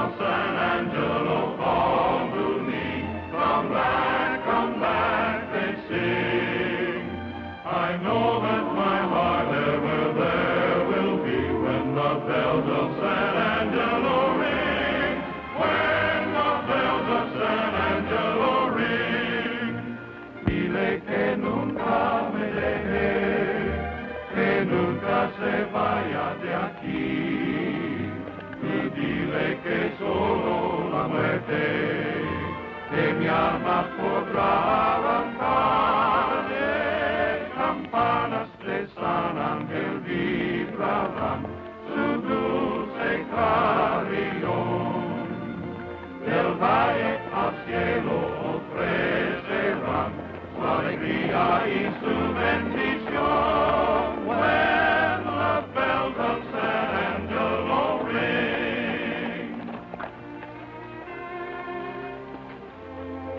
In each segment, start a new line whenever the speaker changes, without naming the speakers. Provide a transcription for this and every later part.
of San Angelo call to me. Come back, they sing. I know that my heart ever there will be when the bells of San Angelo ring. When the bells of San Angelo ring. Dile que nunca me deje, que nunca se vaya de aquí. Y dile que solo la muerte de mi alma podrá arrancar. De campanas de San Ángel vibrarán su dulce carillón. Del valle al cielo ofrecerán su alegría y su bendición. When the bells of San Angelo ring.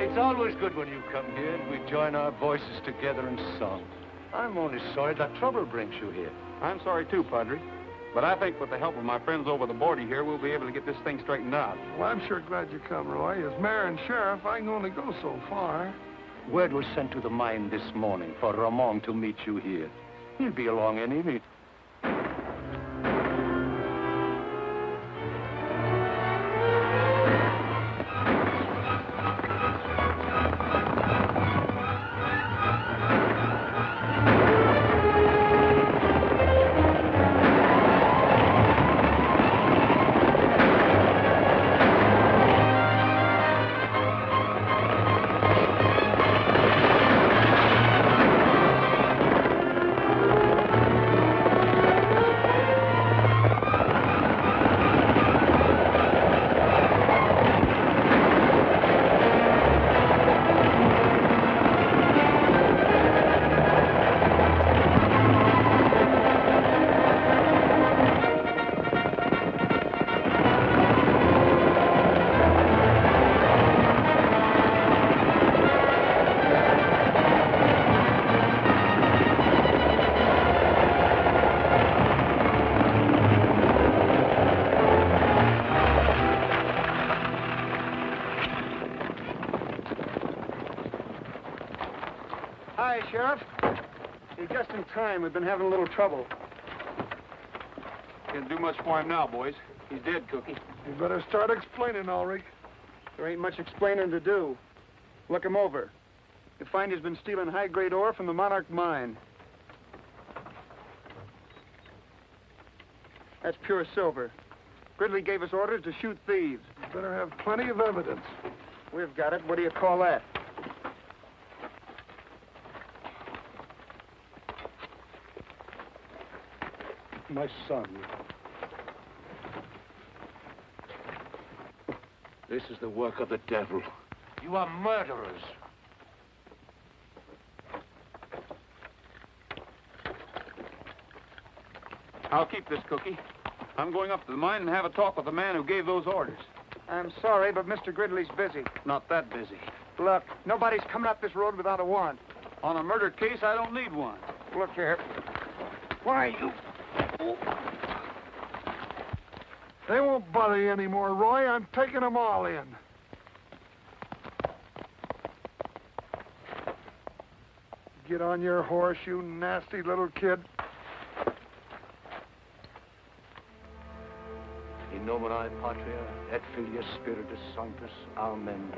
It's always good when you come here and we join our voices together in song. I'm only sorry that trouble brings you here.
I'm sorry too, Padre. But I think with the help of my friends over the border here, we'll be able to get this thing straightened out.
Well, I'm sure glad you come, Roy. As mayor and sheriff, I can only go so far.
Word was sent to the mine this morning for Ramon to meet you here. He'll be along any minute.
Hi, Sheriff. You're just in time. We've been having a little trouble.
Can't do much for him now, boys. He's dead, Cookie.
You better start explaining, Ulrich.
There ain't much explaining to do. Look him over. You find he's been stealing high-grade ore from the Monarch mine. That's pure silver. Gridley gave us orders to shoot thieves.
You better have plenty of evidence.
We've got it. What do you call that?
My son. This is the work of the devil. You are murderers.
I'll keep this, Cookie. I'm going up to the mine and have a talk with the man who gave those orders.
I'm sorry, but Mr. Gridley's busy.
Not that busy.
Look, nobody's coming up this road without a warrant.
On a murder case, I don't need one.
Look here. Why, you...
They won't bother you anymore, Roy. I'm taking them all in. Get on your horse, you nasty little kid.
In nomine Patria et Filii Spiritus Sanctus. Amen.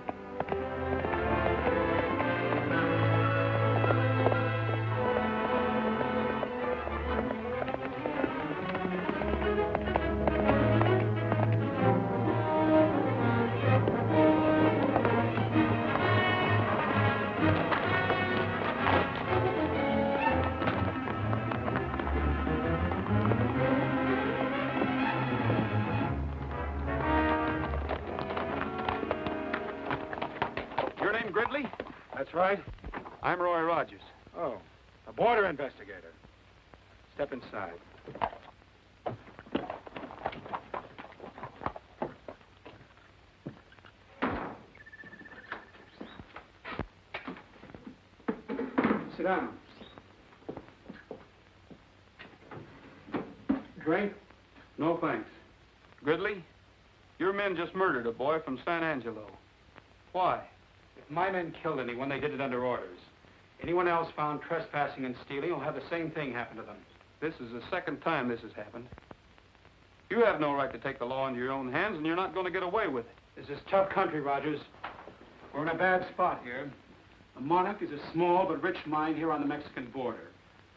Gridley?
That's right.
I'm Roy Rogers.
Oh, a border investigator. Step inside. Sit down. Drink?
No, thanks. Gridley, Your men just murdered a boy from San Angelo. Why?
If my men killed anyone, they did it under orders. Anyone else found trespassing and stealing will have the same thing happen to them.
This is the second time this has happened. You have no right to take the law into your own hands, and you're not going to get away with it.
This is tough country, Rogers. We're in a bad spot here. The Monarch is a small but rich mine here on the Mexican border.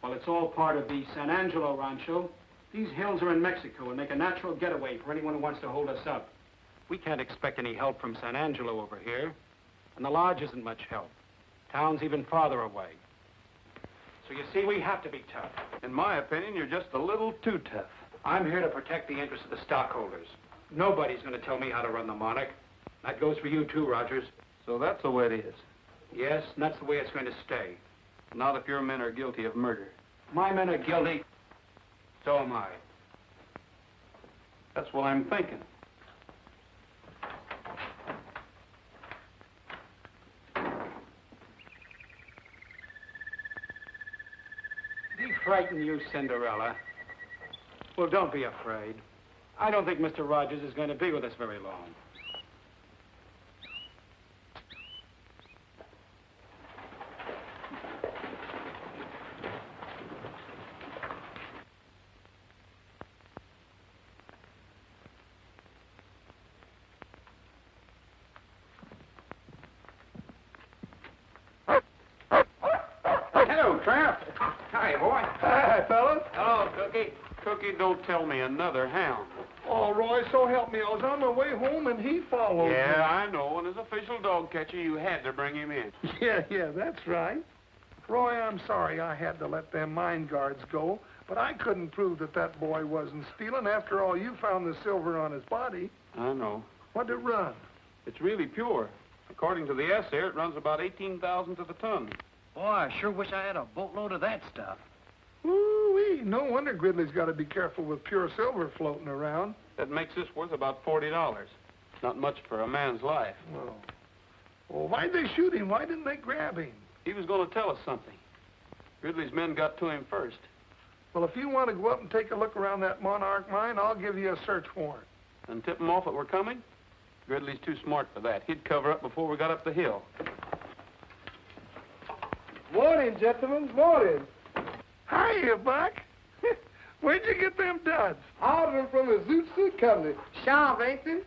While it's all part of the San Angelo Rancho, these hills are in Mexico and make a natural getaway for anyone who wants to hold us up. We can't expect any help from San Angelo over here, and the lodge isn't much help. Town's even farther away. So you see, we have to be tough.
In my opinion, you're just a little too tough.
I'm here to protect the interests of the stockholders. Nobody's going to tell me how to run the Monarch. That goes for you too, Rogers.
So that's the way it is.
Yes, and that's the way it's going to stay.
Not if your men are guilty of murder.
My men are guilty. So am I.
That's what I'm thinking.
Did he frighten you, Cinderella? Well, don't be afraid. I don't think Mr. Rogers is going to be with us very long.
Hello, Tramp.
Hi, boy.
Hi, fellas.
Hello, Cookie.
Cookie, don't tell me another hound.
Oh, Roy, so help me. I was on my way home and he followed me.
Yeah, I know. And as official dog catcher, you had to bring him in.
Yeah, that's right. Roy, I'm sorry I had to let them mine guards go, but I couldn't prove that that boy wasn't stealing. After all, you found the silver on his body.
I know.
What'd it run?
It's really pure. According to the assay, it runs about 18,000 to the ton.
Boy, I sure wish I had a boatload of that stuff.
Ooh-wee, no wonder Gridley's got to be careful with pure silver floating around.
That makes this worth about $40. Not much for a man's life.
Well, why'd they shoot him? Why didn't they grab him?
He was going to tell us something. Gridley's men got to him first.
Well, if you want to go up and take a look around that Monarch mine, I'll give you a search warrant.
And tip him off that we're coming? Gridley's too smart for that. He'd cover up before we got up the hill.
Morning, gentlemen. Morning.
Hiya, Buck. Where'd you get them duds?
Ordered them from the Zoot Suit Company. Sharp, ain't they?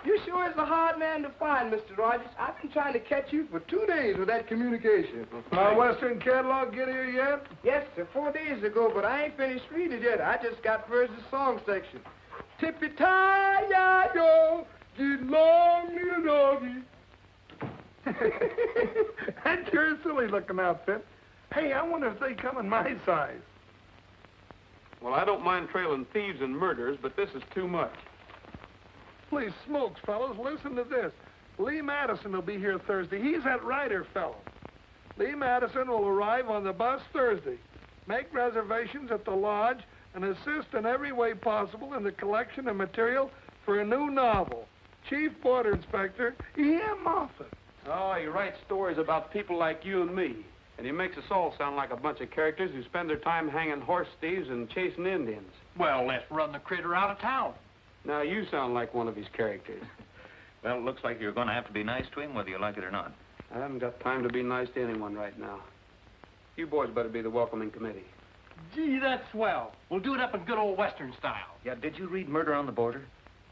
You sure is a hard man to find, Mr. Rogers. I've been trying to catch you for 2 days with that communication.
My Western catalog get here yet?
Yes, sir, 4 days ago, but I ain't finished reading it yet. I just got first the song section. Tippy-tie-ya-yo, get long, little doggy.
That's your silly-looking outfit. Hey, I wonder if they come in my size.
Well, I don't mind trailing thieves and murderers, but this is too much.
Please smokes, fellas, listen to this. Lee Madison will be here Thursday. He's that writer fellow. Lee Madison will arrive on the bus Thursday. Make reservations at the lodge and assist in every way possible in the collection of material for a new novel. Chief Border Inspector E.M. Moffat.
Oh, he writes stories about people like you and me. And he makes us all sound like a bunch of characters who spend their time hanging horse thieves and chasing Indians.
Well, let's run the critter out of town.
Now you sound like one of his characters.
Well, it looks like you're going to have to be nice to him, whether you like it or not.
I haven't got time to be nice to anyone right now. You boys better be the welcoming committee.
Gee, that's swell. We'll do it up in good old Western style.
Yeah, did you read Murder on the Border?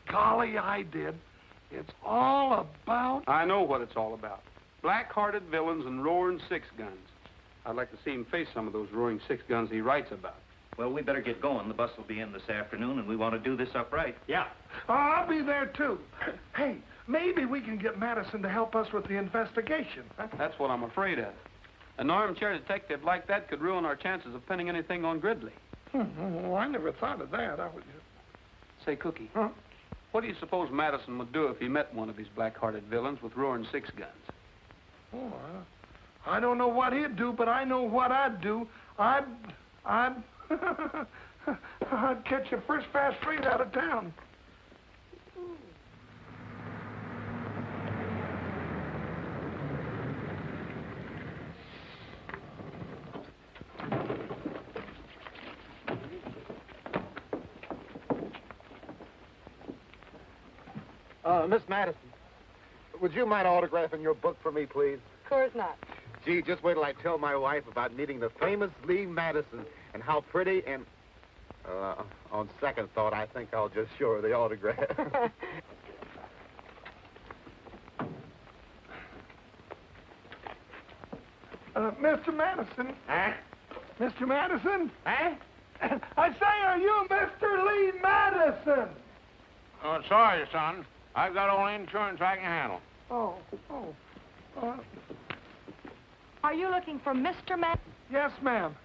Golly, I did. It's all about...
I know what it's all about. Black-hearted villains and roaring six-guns. I'd like to see him face some of those roaring six-guns he writes about.
Well, we better get going. The bus will be in this afternoon, and we want to do this up right.
Yeah.
Oh, I'll be there, too. Hey, maybe we can get Madison to help us with the investigation. Huh?
That's what I'm afraid of. An armchair detective like that could ruin our chances of pinning anything on Gridley.
Well, I never thought of that. I would just...
Say, Cookie,
Huh?
what do you suppose Madison would do if he met one of these black-hearted villains with roaring six-guns?
Oh, I don't know what he'd do, but I know what I'd do. I'd catch a first fast freight out of town.
Miss Madison, would you mind autographing your book for me, please?
Of course not.
Gee, just wait till I tell my wife about meeting the famous Lee Madison and how pretty and... on second thought, I think I'll just show her the autograph.
Mr. Madison.
Huh?
Mr. Madison?
Huh?
I say, are you Mr. Lee Madison?
Oh, sorry, son. I've got all insurance I can handle.
Oh.
Are you looking for Mr. Madison?
Yes, ma'am.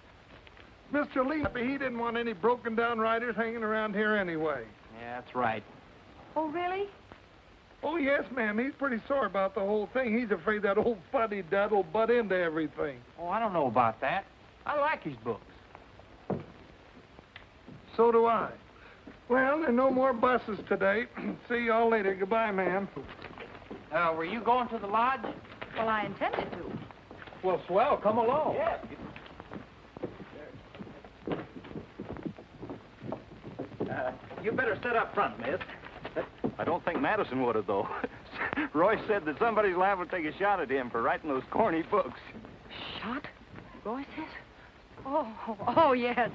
Mr. Lee, he didn't want any broken-down riders hanging around here anyway.
Yeah, that's right.
Oh, really?
Oh, yes, ma'am. He's pretty sore about the whole thing. He's afraid that old fuddy-dud will butt into everything.
Oh, I don't know about that. I like his books.
So do I. Well, there are no more buses today. See y'all later. Goodbye, ma'am.
Were you going to the lodge?
Well, I intended to.
Well, swell, come along.
Yeah.
You better sit up front, miss. I don't think Madison would have, though. Roy said that somebody's liable to take a shot at him for writing those corny books.
Shot? Roy says? Oh, yes.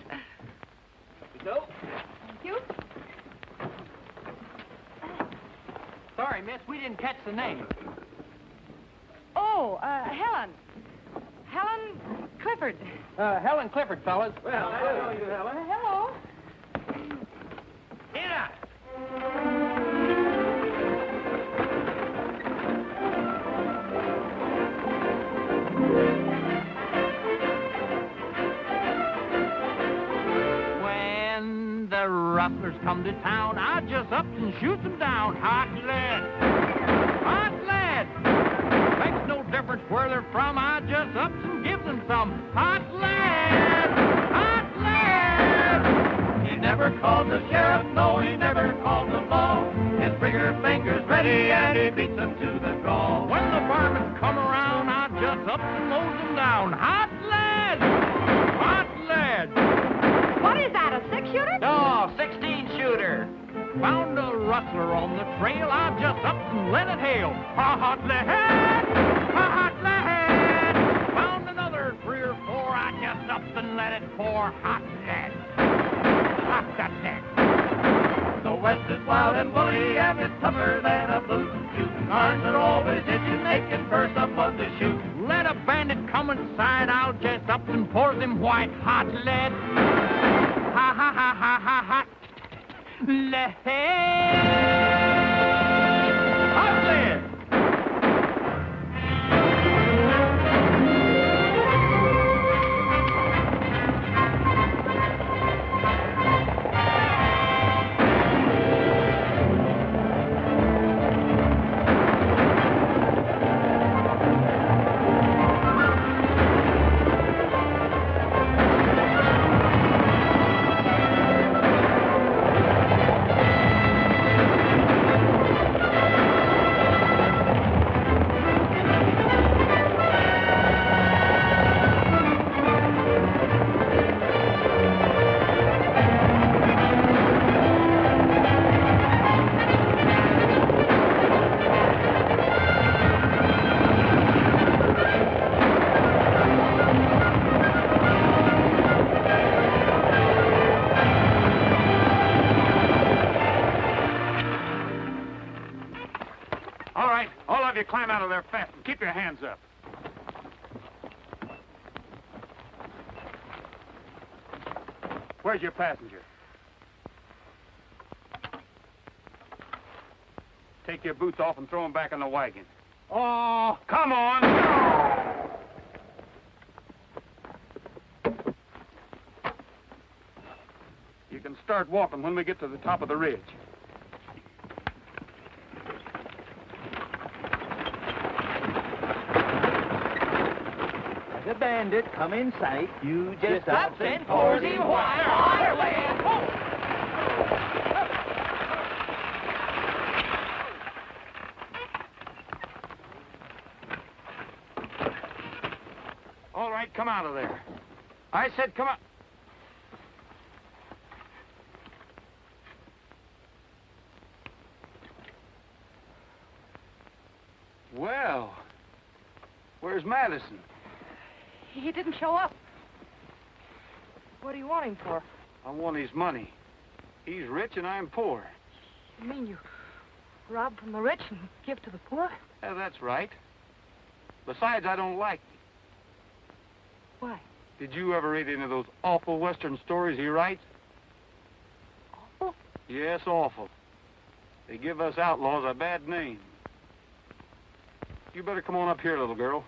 Go.
Thank you.
Sorry, miss, we didn't catch the name.
Oh, Helen. Helen Clifford.
Helen Clifford, fellas.
Well, hello, you Helen.
Hello.
Get out. When the rustlers come to town, I just up and shoot them down. Hot lead. Hot lead. Makes no difference where they're from. I just up and give them some hot lead. Hot lead.
He never called the sheriff, no, he never called the law. His trigger finger's ready and he beats them to the draw.
When the varmints come around, I just up and nose them down. Hot lead! Hot lead!
What is that, a six-shooter?
No, 16-shooter. Found a rustler on the trail, I just up and let it hail. Hot lead! Hot lead! Found another 3 or 4, I just up and let it pour. Hot lead! Hot lead!
The West is wild and woolly and it's tougher than a boot. Shooting arms are always itching, making for someone to shoot.
Let a bandit come inside, I'll just up and pour them white hot lead. Ha ha ha ha ha ha. Lead. Hot lead.
Climb out of there fast and keep your hands up. Where's your passenger? Take your boots off and throw them back in the wagon. Oh, come on! You can start walking when we get to the top of the ridge.
The bandit come in sight. You just
up and pour the wire. Higher way.
All right, come out of there. I said come out. Well, where's Madison?
He didn't show up. What do you want him for?
I want his money. He's rich and I'm poor.
You mean you rob from the rich and give to the poor?
Yeah, that's right. Besides, I don't like him.
Why?
Did you ever read any of those awful Western stories he writes?
Awful?
Yes, awful. They give us outlaws a bad name. You better come on up here, little girl.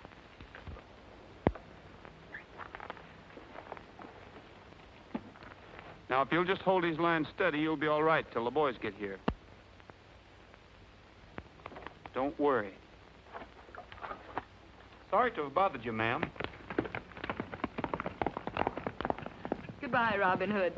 Now, if you'll just hold his line steady, you'll be all right till the boys get here. Don't worry. Sorry to have bothered you, ma'am.
Goodbye, Robin Hood.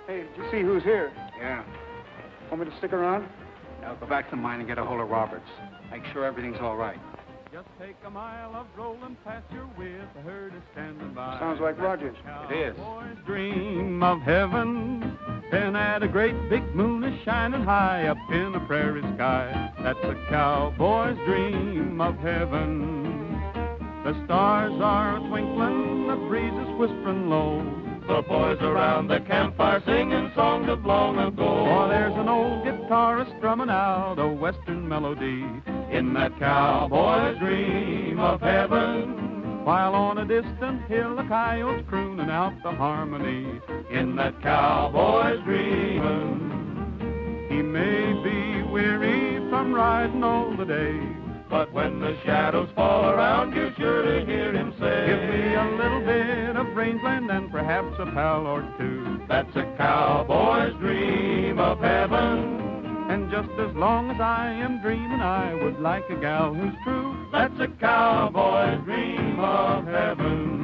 Hey, did you see who's here?
Yeah.
Want me to stick around? Now go back to the mine and get a hold of Roberts. Make sure everything's all right.
Just take a mile of rolling pasture with the herd is standing by.
Sounds like Rogers.
It is.
Boys dream of heaven, then at a great big moon is shining high up in the prairie sky. That's a cowboy's dream of heaven. The stars are twinkling, the breeze is whispering low. The boys around the campfire singing songs of long ago. Oh, there's an old guitarist strumming out a western melody in that cowboy's dream of heaven. While on a distant hill a coyote's crooning out the harmony in that cowboy's dreaming. He may be weary from riding all the day, but when the shadows fall around, you're sure to hear him say, give me a little bit of rangeland and perhaps a pal or two. That's a cowboy's dream of heaven. And just as long as I am dreaming, I would like a gal who's true. That's a cowboy's dream of heaven.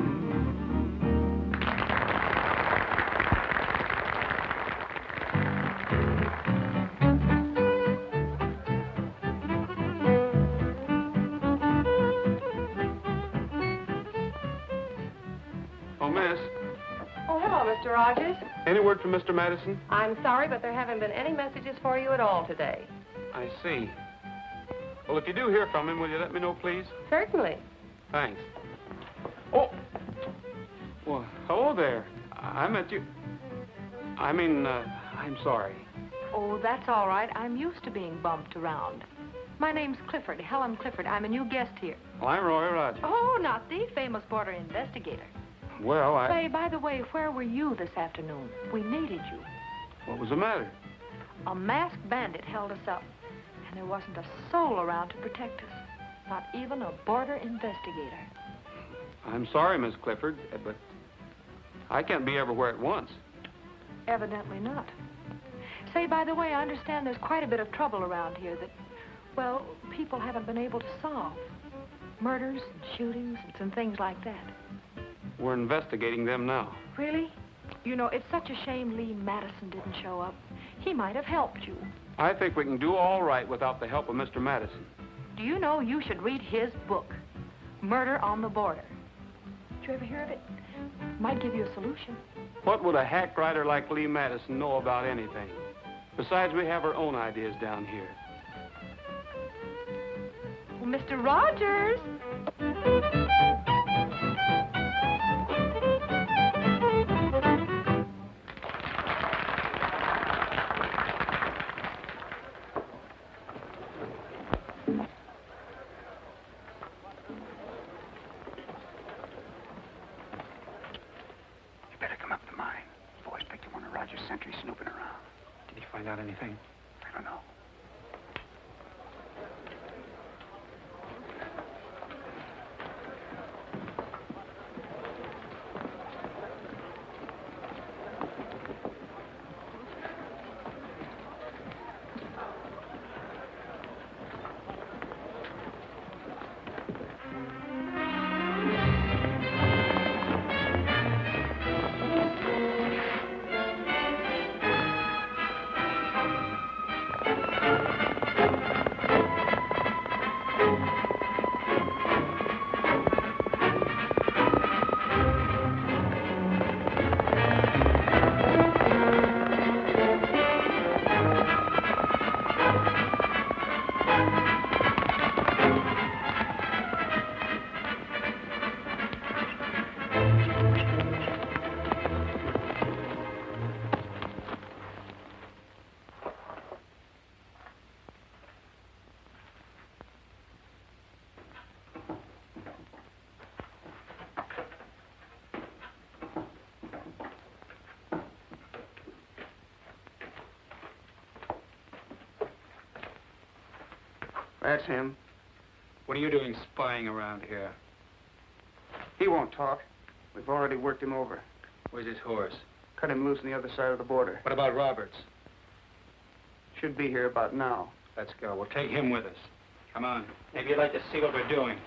Oh, miss,
Oh, hello, Mr. Rogers.
any word from Mr. Madison?
I'm sorry, but there haven't been any messages for you at all today.
I see. Well, if you do hear from him, will you let me know, please?
Certainly.
Thanks. Oh! Well, hello there. I met you. I'm sorry.
Oh, that's all right. I'm used to being bumped around. My name's Clifford, Helen Clifford. I'm a new guest here.
Well, I'm Roy Rogers.
Oh, not the famous border investigator.
Well,
Say, by the way, where were you this afternoon? We needed you.
What was the matter?
A masked bandit held us up, and there wasn't a soul around to protect us. Not even a border investigator.
I'm sorry, Miss Clifford, but I can't be everywhere at once.
Evidently not. Say, by the way, I understand there's quite a bit of trouble around here that, well, people haven't been able to solve. Murders and shootings and some things like that.
We're investigating them now.
Really? You know, it's such a shame Lee Madison didn't show up. He might have helped you.
I think we can do all right without the help of Mr. Madison.
Do you know you should read his book, Murder on the Border? Did you ever hear of it? Might give you a solution.
What would a hack writer like Lee Madison know about anything? Besides, we have our own ideas down here.
Well, Mr. Rogers!
Sentry snooping around. Did he find out anything? I don't know.
That's him.
What are you doing spying around here?
He won't talk. We've already worked him over.
Where's his horse?
Cut him loose on the other side of the border.
What about Roberts?
Should be here about now.
Let's go. We'll take him with us. Come on. Maybe you'd like to see what we're doing.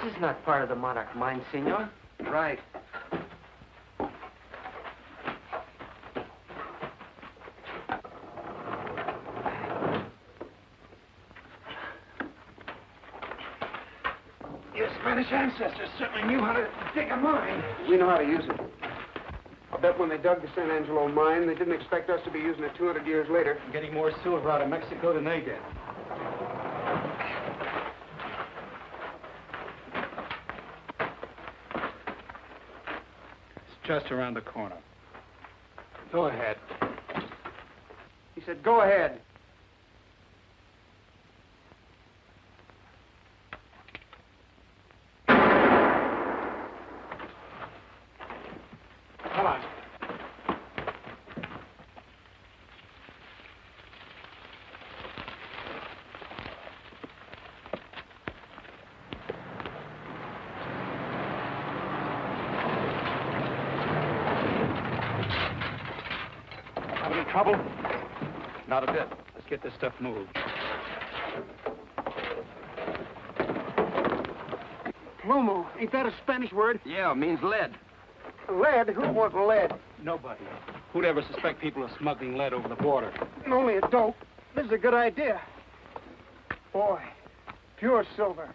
This is not part of the Monarch mine, senor.
Right.
Your Spanish ancestors certainly knew how to dig a mine.
We know how to use it. I bet when they dug the San Angelo mine, they didn't expect us to be using it 200 years later.
I'm getting more silver out of Mexico than they did. It's just around the corner. Go ahead.
He said, go ahead.
Come on. Have any trouble?
Not a bit.
Let's get this stuff moved.
Plomo, ain't that a Spanish word?
Yeah, it means lead.
Lead? Who wants lead?
Nobody. Who'd ever suspect people of smuggling lead over the border?
Only a dope. This is a good idea. Boy, pure silver.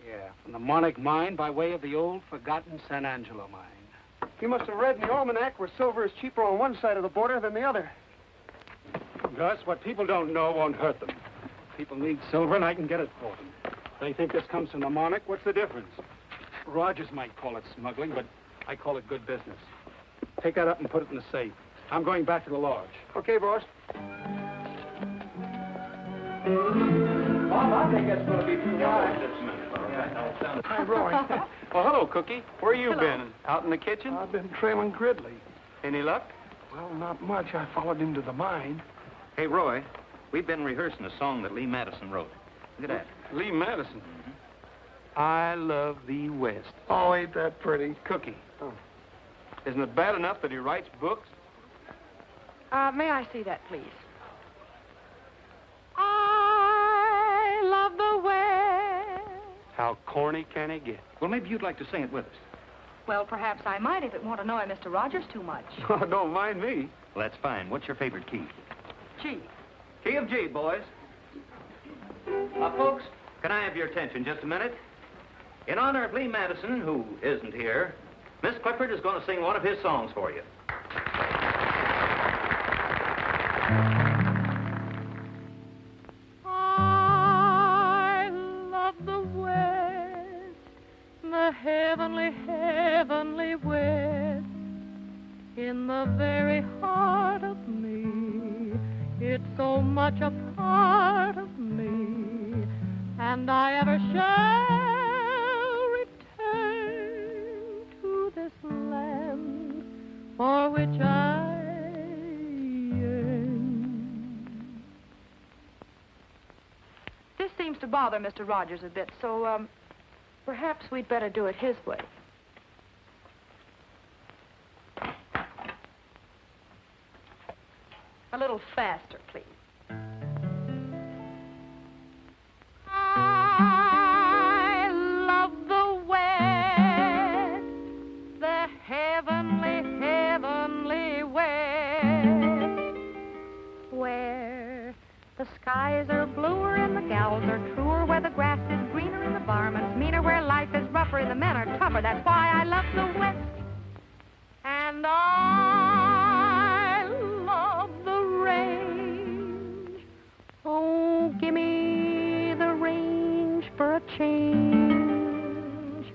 Yeah, from the Monarch mine by way of the old forgotten San Angelo mine.
You must have read in the almanac where silver is cheaper on one side of the border than the other.
Gus, what people don't know won't hurt them. People need silver, and I can get it for them. They think this comes from the Monarch. What's the difference? Rogers might call it smuggling, but I call it good business. Take that up and put it in the safe. I'm going back to the lodge.
Okay, boss.
Bob, I think that's going to be too high.
Hi, Roy.
Well, hello, Cookie. Where you been? Out in the kitchen?
I've been trailing Gridley.
Any luck?
Well, not much. I followed him to the mine.
Hey, Roy, we've been rehearsing a song that Lee Madison wrote. Look at that.
Lee Madison. I love the West.
Oh, ain't that pretty?
Cookie. Oh. Isn't it bad enough that he writes books?
May I see that, please? I love the West.
How corny can he get?
Well, maybe you'd like to sing it with us.
Well, perhaps I might if it won't annoy Mr. Rogers too much.
Oh, don't mind me.
Well, that's fine. What's your favorite key?
Gee.
Key of G, boys. Folks, can I have your attention just a minute? In honor of Lee Madison, who isn't here, Miss Clifford is going to sing one of his songs for you.
I love the West, the heavenly, heavenly West. In the very heart of me, it's so much a part of me, and I ever shall return to this land for which I yearn. This seems to bother Mr. Rogers a bit, so, perhaps we'd better do it his way. A little faster, please. I love the West, the heavenly, heavenly West, where the skies are bluer and the gals are truer, where the grass is greener and the varmints meaner, where life is rougher and the men are tougher. That's why I love the West. And I love the range. Oh, give me the range for a change,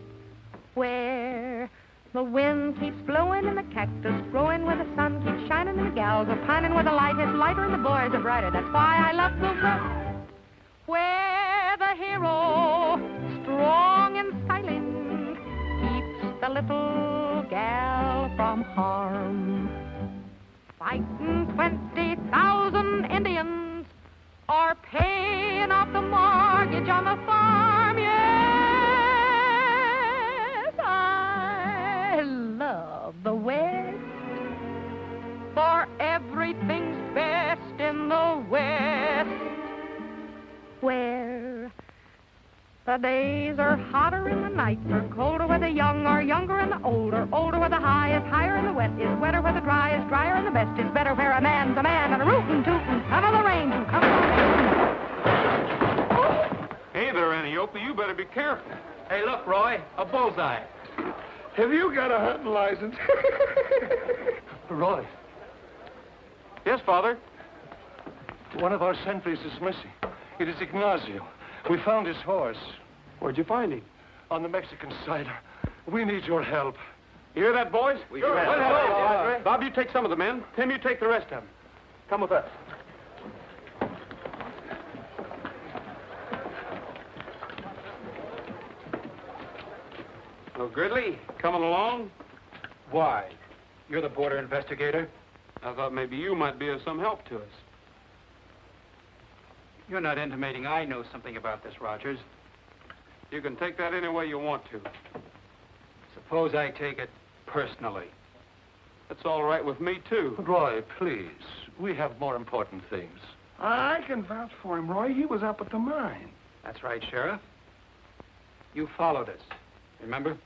where the
wind keeps blowing and the cactus growing, where the sun keeps shining and the gals are pining, where the light is lighter and the boys are brighter. That's why I love the West, where the hero, strong and silent, keeps the little gal from harm. Fighting 20,000 Indians or paying off the mortgage on the farm. Yes, I love the West, for everything's best in the West, where the days are hotter and the nights are colder, where the young are younger and the older, older, where the high is higher and the wet is wetter, where the dry is drier and the best is better, where a man's a man and a rootin' tootin' son of the range who comes on.
Hey there, Antiope. You better be careful. Hey, look, Roy, a bullseye.
Have you got a hunting license?
Roy,
Yes, Father.
one of our sentries is missing. It is Ignacio. We found his horse.
Where'd you find him?
On the Mexican side. We need your help.
You hear that, boys?
Sure.
Well, Bob, you take some of the men. Tim, you take the rest of them. Come with us. Oh, Gridley, coming along?
Why? You're the border investigator?
I thought maybe you might be of some help to us.
You're not intimating I know something about this, Rogers.
You can take that any way you want to.
Suppose I take it personally.
That's all right with me, too.
Roy, please. We have more important things.
I can vouch for him, Roy. He was up at the mine.
That's right, Sheriff. You followed us, remember?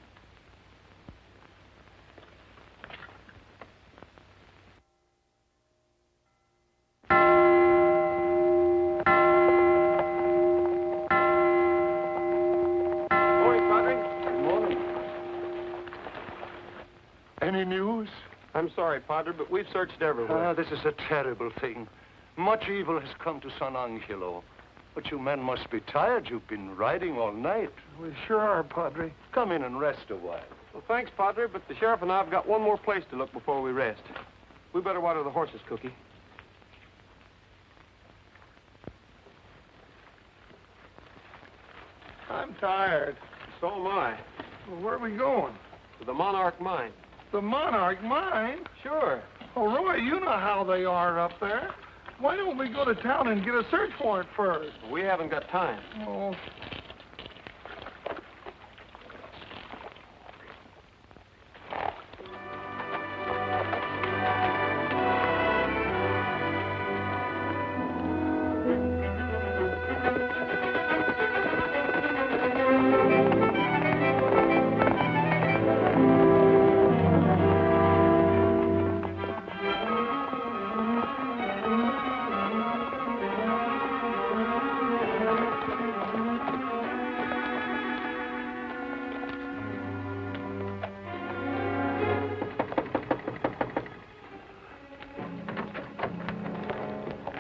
Any news?
I'm sorry, Padre, but we've searched everywhere.
This is a terrible thing. Much evil has come to San Angelo. But you men must be tired. You've been riding all night.
We sure are, Padre.
Come in and rest a while.
Well, thanks, Padre, but the sheriff and I have got one more place to look before we rest. We better water the horses, Cookie.
I'm tired.
So am I.
Well, where are we going?
To the Monarch Mine.
The Monarch Mine?
Sure.
Oh, Roy, you know how they are up there. Why don't we go to town and get a search warrant first?
We haven't got time.
Oh.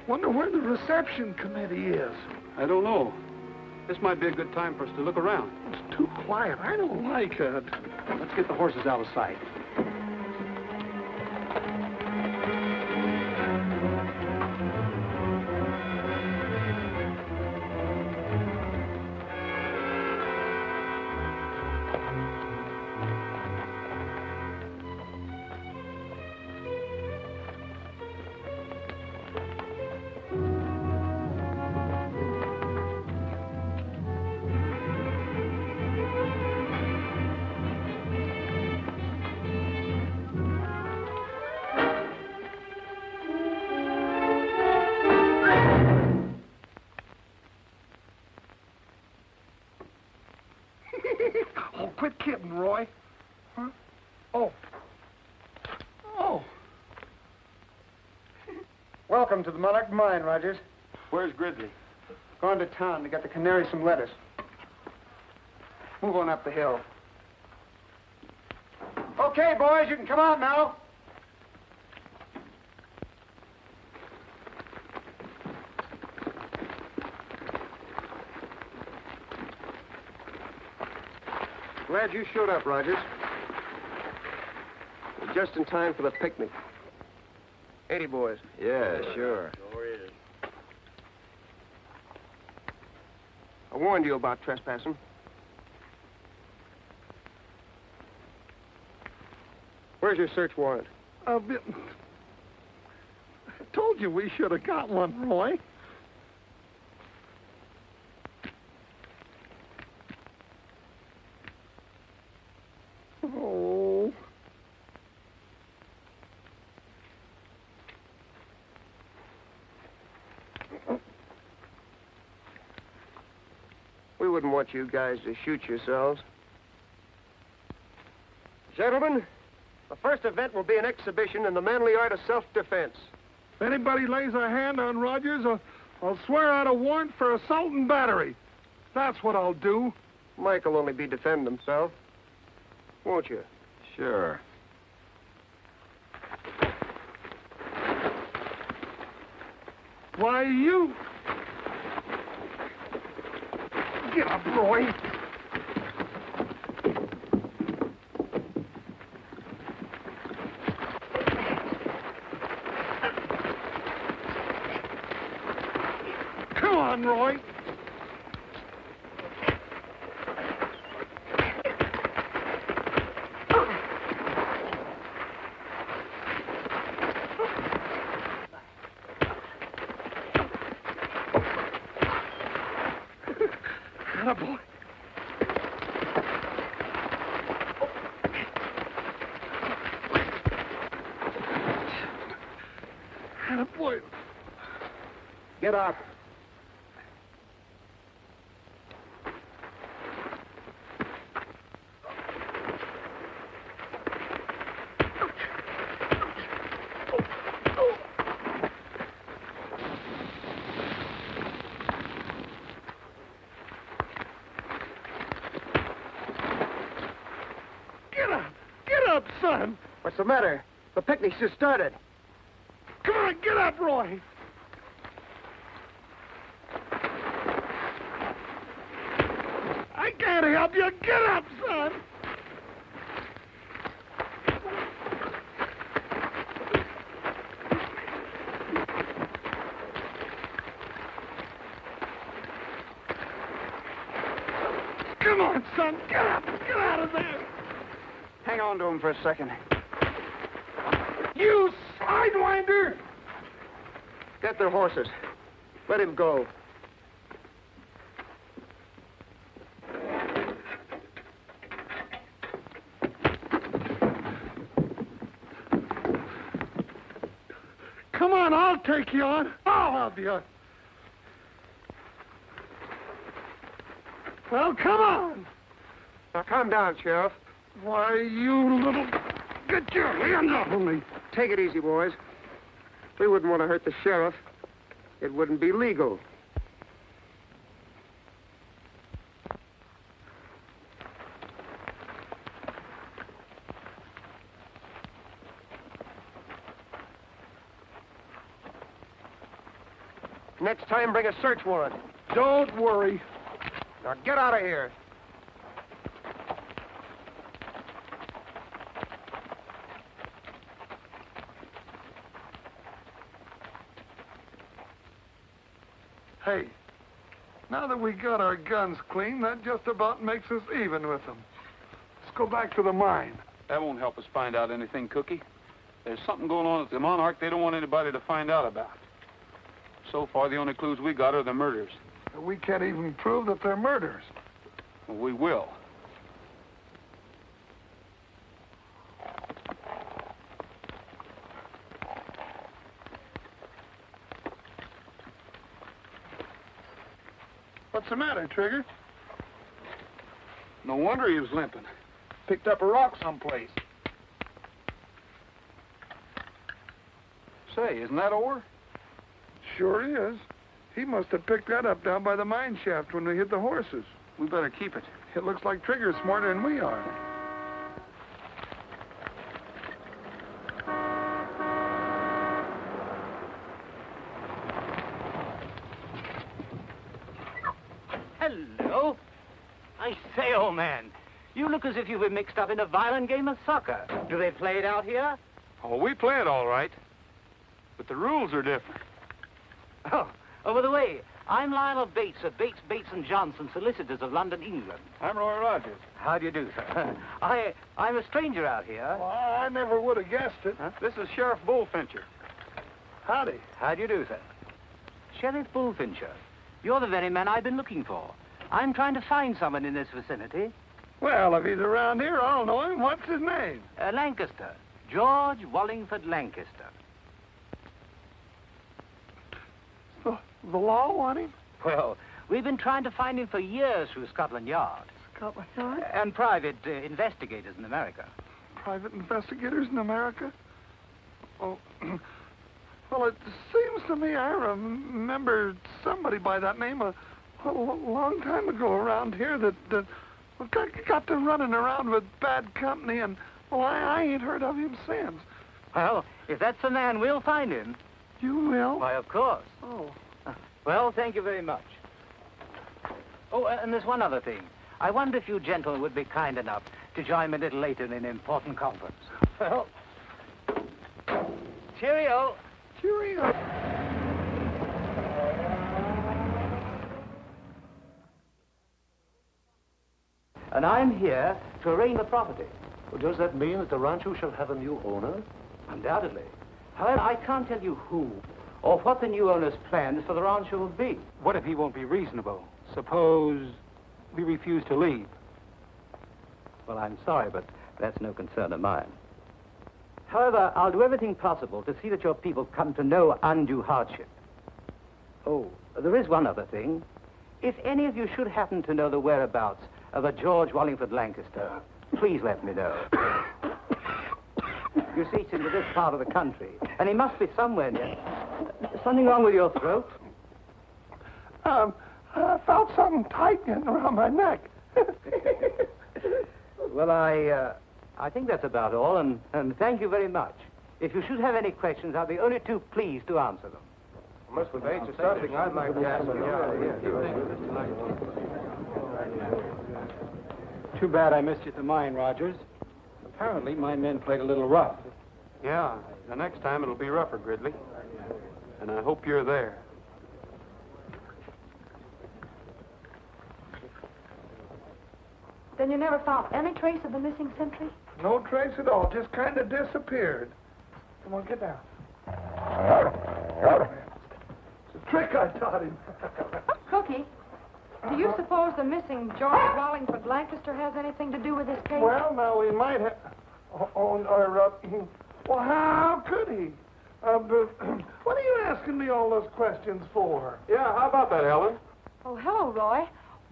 Wonder where the reception committee is.
I don't know. This might be a good time for us to look around.
It's too quiet. I don't like it.
Let's get the horses out of sight.
Oh, quit kidding, Roy. Huh? Oh. Oh.
Welcome to the Monarch Mine, Rogers.
Where's Gridley?
Going to town to get the canary some lettuce. Move on up the hill. Okay, boys, you can come out now. Glad you showed up, Rogers.
just in time for the picnic. 80 boys.
Yeah, sure.
I warned you about trespassing. Where's your search warrant?
I told you we should have got one, Roy. Oh.
We wouldn't want you guys to shoot yourselves. Gentlemen, the first event will be an exhibition in the manly art of self-defense.
If anybody lays a hand on Rogers, I'll swear out a warrant for assault and battery. That's what I'll do.
Mike will only be defending himself. Won't you?
Sure.
Why, you... Get up, Roy. Come on, Roy. Attaboy. Attaboy.
Get up.
Get up, son.
What's the matter? The picnic's just started.
Come on, get up, Roy. I can't help you. Get up, son. Come on, son. Get up. Get out of there.
Hang on to him for a second.
You sidewinder!
Get their horses. Let him go.
Come on, I'll take you on. I'll help you. Well, come on.
Now, calm down, Sheriff.
Why, you little... Get your hands off of me.
Take it easy, boys. We wouldn't want to hurt the sheriff. It wouldn't be legal. Next time, bring a search warrant.
Don't worry.
Now, get out of here.
Hey, now that we got our guns clean, that just about makes us even with them. Let's go back to the mine.
That won't help us find out anything, Cookie. There's something going on at the Monarch they don't want anybody to find out about. So far, the only clues we got are the murders.
We can't even prove that they're murders.
Well, we will.
What's the matter, Trigger?
No wonder he was limping.
Picked up a rock someplace.
Say, isn't that ore?
Sure is. He must have picked that up down by the mine shaft when we hit the horses.
We better keep it.
It looks like Trigger's smarter than we are.
Hello. I say, old man, You look as if you were mixed up in a violent game of soccer. Do they play it out here?
Oh, we play it all right. But the rules are different.
Oh, by the way, I'm Lionel Bates of Bates, Bates & Johnson, solicitors of London, England.
I'm Roy Rogers.
How do you do, sir? I'm a stranger out here.
Well, I never would have guessed it.
Huh? This is Sheriff Bullfincher.
Howdy.
How do you do, sir? Sheriff Bullfincher. You're the very man I've been looking for. I'm trying to find someone in this vicinity.
Well, if he's around here, I'll know him. What's his name?
Lancaster. George Wallingford Lancaster.
The law want him?
Well, we've been trying to find him for years through Scotland Yard.
Scotland Yard?
And private investigators in America.
Private investigators in America? Oh, well, it seems to me I remember somebody by that name a long time ago around here that got to running around with bad company, and, well, I ain't heard of him since.
Well, if that's the man, we'll find him.
You will?
Why, of course.
Oh.
Well, thank you very much. Oh, and there's one other thing. I wonder if you gentlemen would be kind enough to join me a little later in an important conference. Well, cheerio.
Cheerio.
And I'm here to arraign the property.
Well, does that mean that the rancho shall have a new owner?
Undoubtedly. However, I can't tell you who or what the new owner's plans for the rancho will be.
What if he won't be reasonable? Suppose we refuse to leave.
Well, I'm sorry, but that's no concern of mine. However, I'll do everything possible to see that your people come to no undue hardship. Oh, there is one other thing. If any of you should happen to know the whereabouts of a George Wallingford Lancaster, please let me know. You see, it's into this part of the country, and he must be somewhere near. Something wrong with your throat?
I felt something tight getting around my neck.
Well, I think that's about all, and thank you very much. If you should have any questions, I'll be only too pleased to answer them.
Mr. Bates, there's something I'd like to ask you.
Too bad I missed you at the mine, Rogers. Apparently, my men played a little rough.
Yeah, the next time it'll be rougher, Gridley. And I hope you're there.
Then you never found any trace of the missing sentry?
No trace at all. Just kind of disappeared. Come on, get down. It's a trick I taught him.
Cookie, do you suppose the missing George Wallingford Lancaster has anything to do with this case?
Well, now, we might have... well, how could he? But, what are you asking me all those questions for?
Yeah, how about that, Ellen?
Oh, hello, Roy.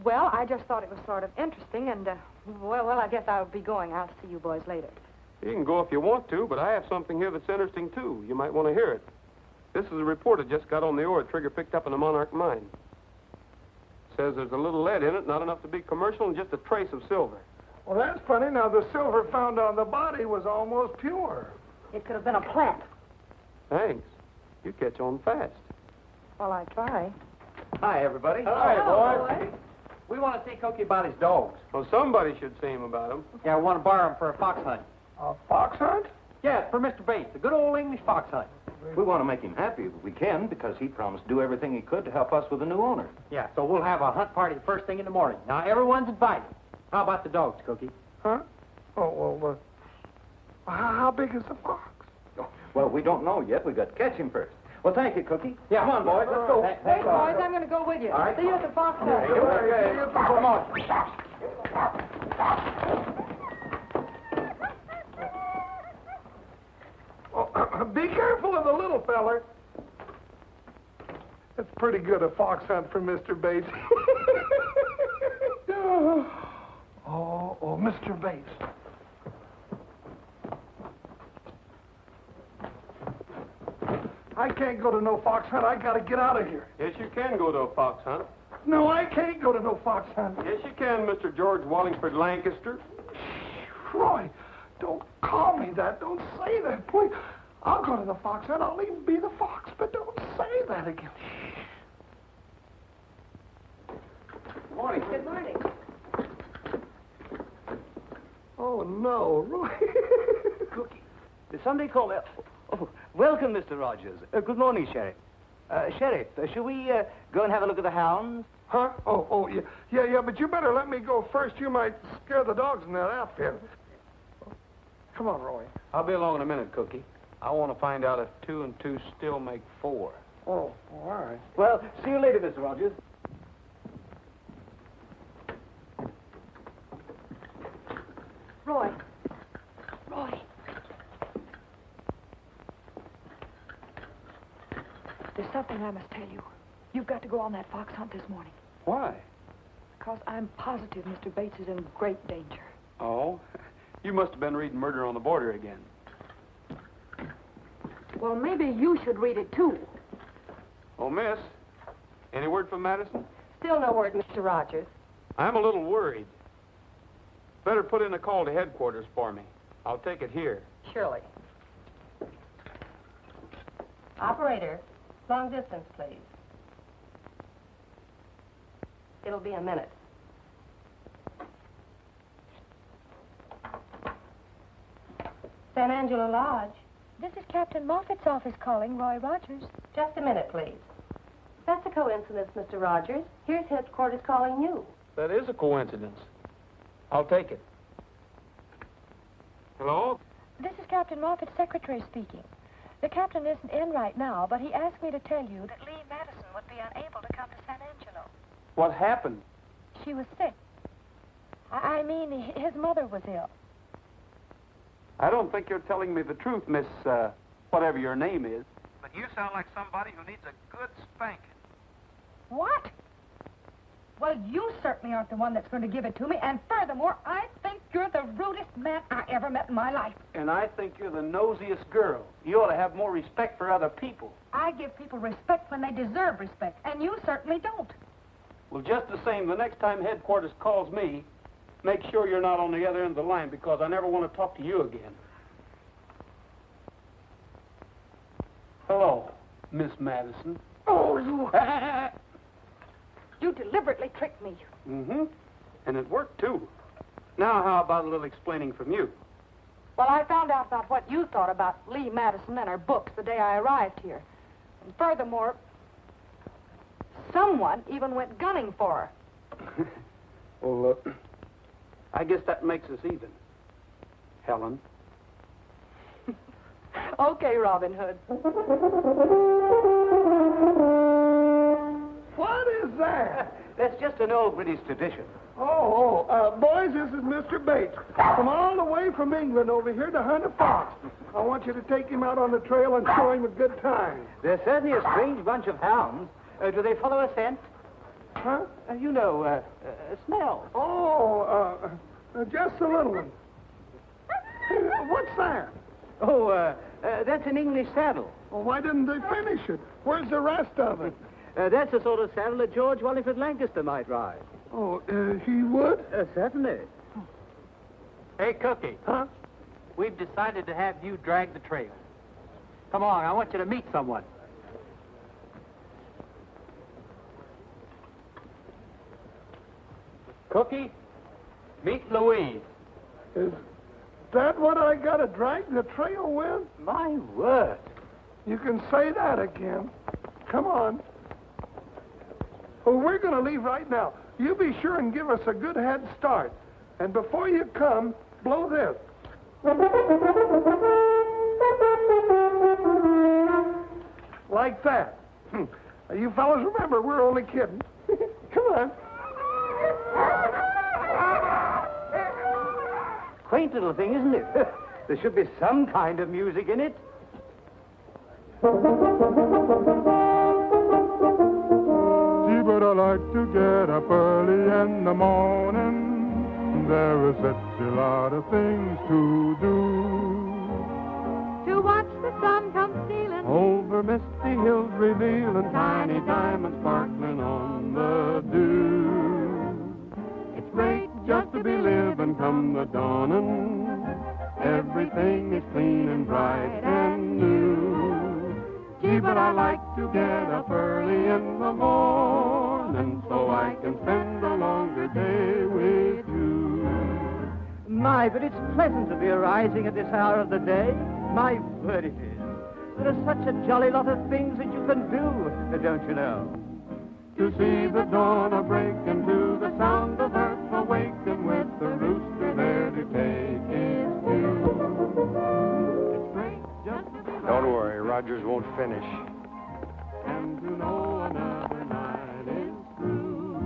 Well, I just thought it was sort of interesting, and, well, I guess I'll be going. I'll see you boys later.
You can go if you want to, but I have something here that's interesting, too. You might want to hear it. This is a report that just got on the ore Trigger picked up in the Monarch mine. Says there's a little lead in it, not enough to be commercial, and just a trace of silver.
Well, that's funny. Now, the silver found on the body was almost pure.
It could have been a plant.
Thanks. You catch on fast.
Well, I try.
Hi, everybody.
Hi, boy.
We want to see Cookie about his dogs.
Well, somebody should see him about him.
Yeah, we want to borrow him for a fox hunt.
A fox hunt?
Yeah, for Mr. Bates, a good old English fox hunt. We want to make him happy if we can, because he promised to do everything he could to help us with the new owner.
Yeah, so we'll have a hunt party the first thing in the morning. Now, everyone's invited. How about the dogs, Cookie?
Huh? Oh, well, how big is the fox?
Well, we don't know yet. We got to catch him first. Well, thank you, Cookie.
Yeah.
Come on, boys. Let's go.
Hey, boys, I'm going to go with you.
All right.
See you at the fox hunt.
Okay. Come on.
Oh, be careful of the little feller. It's pretty good, a fox hunt for Mr. Bates. oh, Mr. Bates. I can't go to no fox hunt. I gotta get out of here.
Yes, you can go to a fox hunt.
No, I can't go to no fox hunt.
Yes, you can, Mr. George Wallingford Lancaster.
Roy, don't call me that. Don't say that, please. I'll go to the fox hunt. I'll even be the fox, but don't say that again.
Good morning.
Good morning.
no, Roy.
Cookie. Somebody call me. Oh, welcome, Mr. Rogers. Good morning, Sheriff. Sheriff, shall we go and have a look at the hounds?
Huh? Oh, yeah. Yeah, but you better let me go first. You might scare the dogs in that outfit. Come on, Roy.
I'll be along in a minute, Cookie. I want to find out if 2 and 2 still make 4.
Oh, all right.
Well, see you later, Mr. Rogers.
Roy. There's something I must tell you. You've got to go on that fox hunt this morning.
Why?
Because I'm positive Mr. Bates is in great danger.
Oh, you must have been reading Murder on the Border again.
Well, maybe you should read it, too.
Oh, miss, any word from Madison?
Still no word, Mr. Rogers.
I'm a little worried. Better put in a call to headquarters for me. I'll take it here.
Surely. Operator, long distance, please. It'll be a minute. San Angelo Lodge.
This is Captain Moffat's office calling, Roy Rogers.
Just a minute, please. That's a coincidence, Mr. Rogers. Here's headquarters calling you.
That is a coincidence. I'll take it. Hello?
This is Captain Moffat's secretary speaking. The captain isn't in right now, but he asked me to tell you that Lee Madison would be unable to come to San Angelo.
What happened?
She was sick. I mean, his mother was ill.
I don't think you're telling me the truth, Miss, whatever your name is.
But you sound like somebody who needs a good spanking.
What? Well, you certainly aren't the one that's going to give it to me, and furthermore, I think you're the rudest man I ever met in my life.
And I think you're the nosiest girl. You ought to have more respect for other people.
I give people respect when they deserve respect, and you certainly don't.
Well, just the same, the next time headquarters calls me, make sure you're not on the other end of the line, because I never want to talk to you again. Hello, Miss Madison.
Oh, you... You deliberately tricked me.
Mm-hmm. And it worked, too. Now, how about a little explaining from you?
Well, I found out about what you thought about Lee Madison and her books the day I arrived here. And furthermore, someone even went gunning for her.
Well, I guess that makes us even. Helen.
Okay, Robin Hood.
What is that?
That's just an old British tradition.
Boys, this is Mr. Bates. Come all the way from England over here to hunt a fox. I want you to take him out on the trail and show him a good time.
They're certainly a strange bunch of hounds. Do they follow a scent?
Huh?
Smell.
Just a little one. What's that?
That's an English saddle.
Well, why didn't they finish it? Where's the rest of it?
That's the sort of saddle that George Wallingford Lancaster might ride.
He would?
Certainly.
Hey, Cookie.
Huh?
We've decided to have you drag the trail. Come on, I want you to meet someone. Cookie, meet Louise.
Is that what I got to drag the trail with?
My word.
You can say that again. Come on. Well, we're going to leave right now. You be sure and give us a good head start. And before you come, blow this. Like that. You fellas remember, we're only kidding. Come on.
Quaint little thing, isn't it? There should be some kind of music in it.
Gee, but I like to get up early in the morning. There is such a lot of things to do.
To watch the sun come stealing
Over misty hills revealing tiny diamonds sparkling on the dew. It's great just to be living come the dawning. Everything is clean and bright and new. Gee, but I like to get up early in the morning so I can spend a longer day with you.
My, but it's pleasant to be arising at this hour of the day. My word, it is. There are such a jolly lot of things that you can do, don't you know?
To see the dawn a-break and to the sound of earth awaken with the rooster there to take his cue. It's great just to be
Don't worry, Rogers won't finish.
and to know another night is through.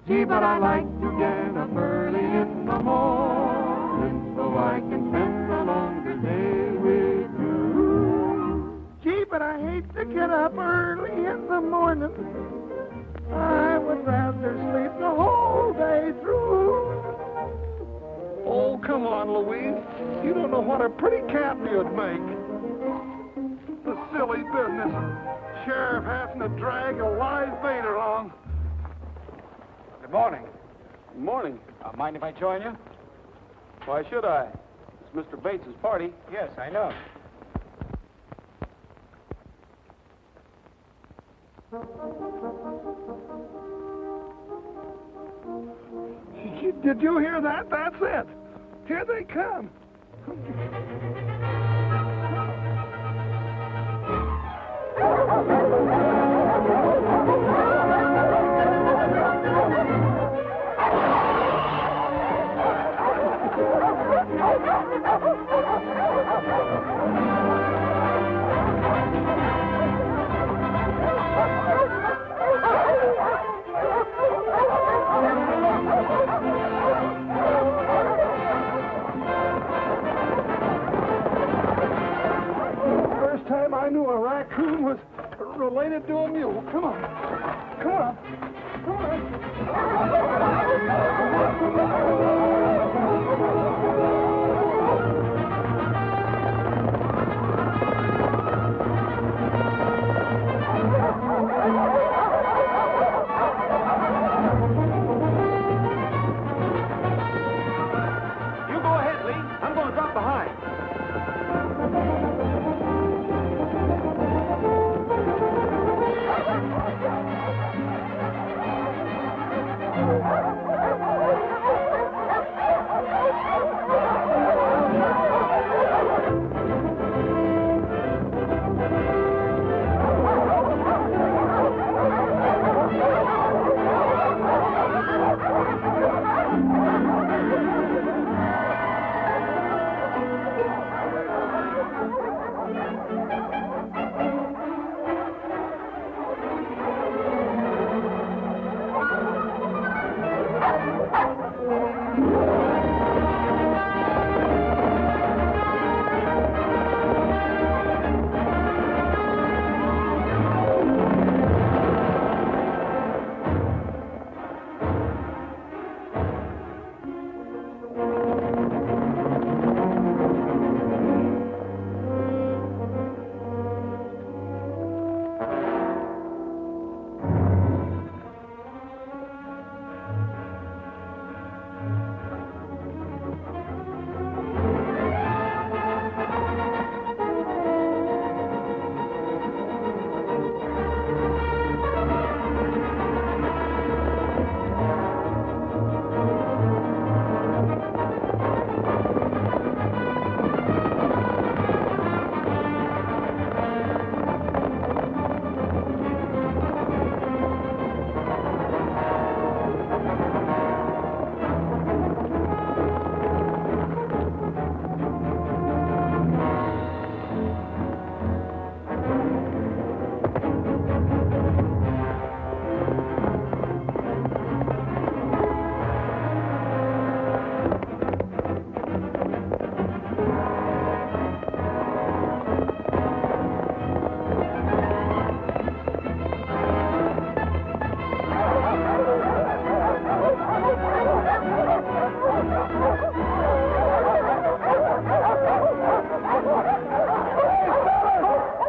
Gee, but I like to get up early in the morning so I can spend a longer day with you.
Gee, but I hate to get up early in the morning. I would rather sleep the whole day through. Oh, come on, Louise. You don't know what a pretty cat you'd make. The silly business. Sheriff having to drag a live bait along.
Good morning.
Good morning.
Mind if I join you?
Why should I? It's Mr. Bates's party.
Yes, I know.
Did you hear that? That's it. Here they come. First time I knew a raccoon was related to a mule. Come on. Come on. Come on.
You go ahead, Lee. I'm going to drop behind.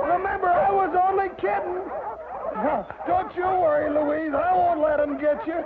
Remember, I was only kidding. Don't you worry, Louise. I won't let him get you.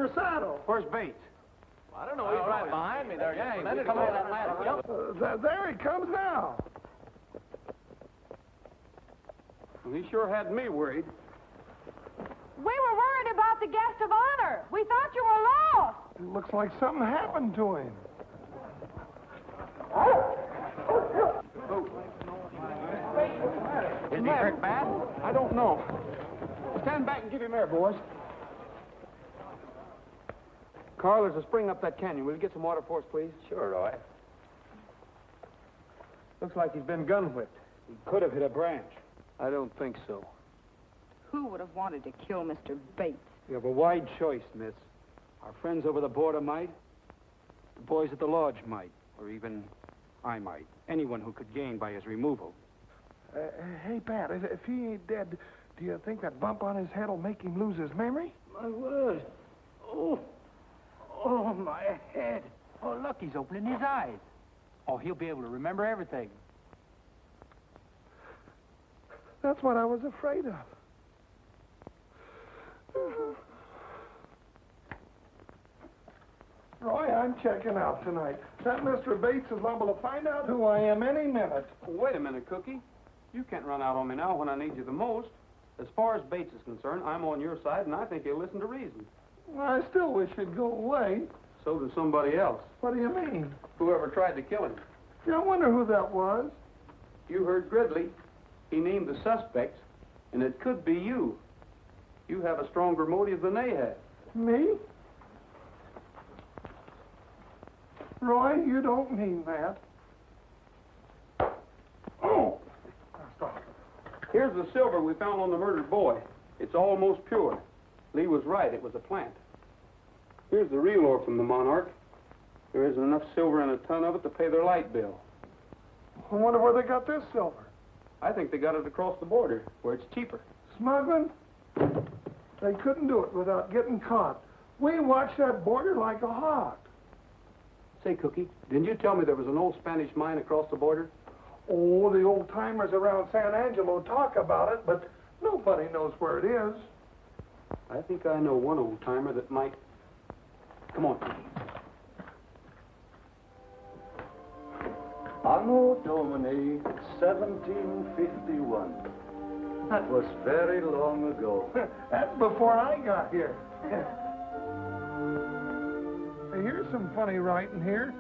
your saddle.
Where's Bates?
I don't know. He's right behind me there.
Yeah,
Let
we
it
come
go.
over that last jump.
There he comes now.
Well, he sure had me worried.
We were worried about the guest of honor. We thought you were lost.
It looks like something happened to him.
Is he hurt bad?
I don't know. Stand back and give him air, boys. Carl, there's a spring up that canyon. Will you get some water for us, please?
Sure, Roy.
Looks like he's been gun-whipped.
He could have hit a branch.
I don't think so.
Who would have wanted to kill Mr. Bates?
You have a wide choice, miss. Our friends over the border might. The boys at the lodge might. Or even I might. Anyone who could gain by his removal.
Hey, Pat, if he ain't dead, do you think that bump on his head will make him lose his memory?
My word. Oh, my head. Oh, look, he's opening his eyes. Oh, he'll be able to remember everything.
That's what I was afraid of. Roy, I'm checking out tonight. That Mr. Bates is liable to find out who I am any minute.
Wait a minute, Cookie. You can't run out on me now when I need you the most. As far as Bates is concerned, I'm on your side, and I think he'll listen to reason.
I still wish he'd go away.
So does somebody else.
What do you mean?
Whoever tried to kill him.
Yeah, I wonder who that was.
You heard Gridley. He named the suspects, and it could be you. You have a stronger motive than they have.
Me? Roy, you don't mean that. Oh! Stop.
Here's the silver we found on the murdered boy. It's almost pure. Lee was right. It was a plant. Here's the real ore from the Monarch. There isn't enough silver in a ton of it to pay their light bill.
I wonder where they got this silver.
I think they got it across the border, where it's cheaper.
Smuggling? They couldn't do it without getting caught. We watched that border like a hawk.
Say, Cookie, didn't you tell me there was an old Spanish mine across the border?
Oh, the old-timers around San Angelo talk about it, but nobody knows where it is.
I think I know one old-timer that might... Come on.
Anno Domini 1751. That was very long ago.
That's before I got here. Hey, here's some funny writing here.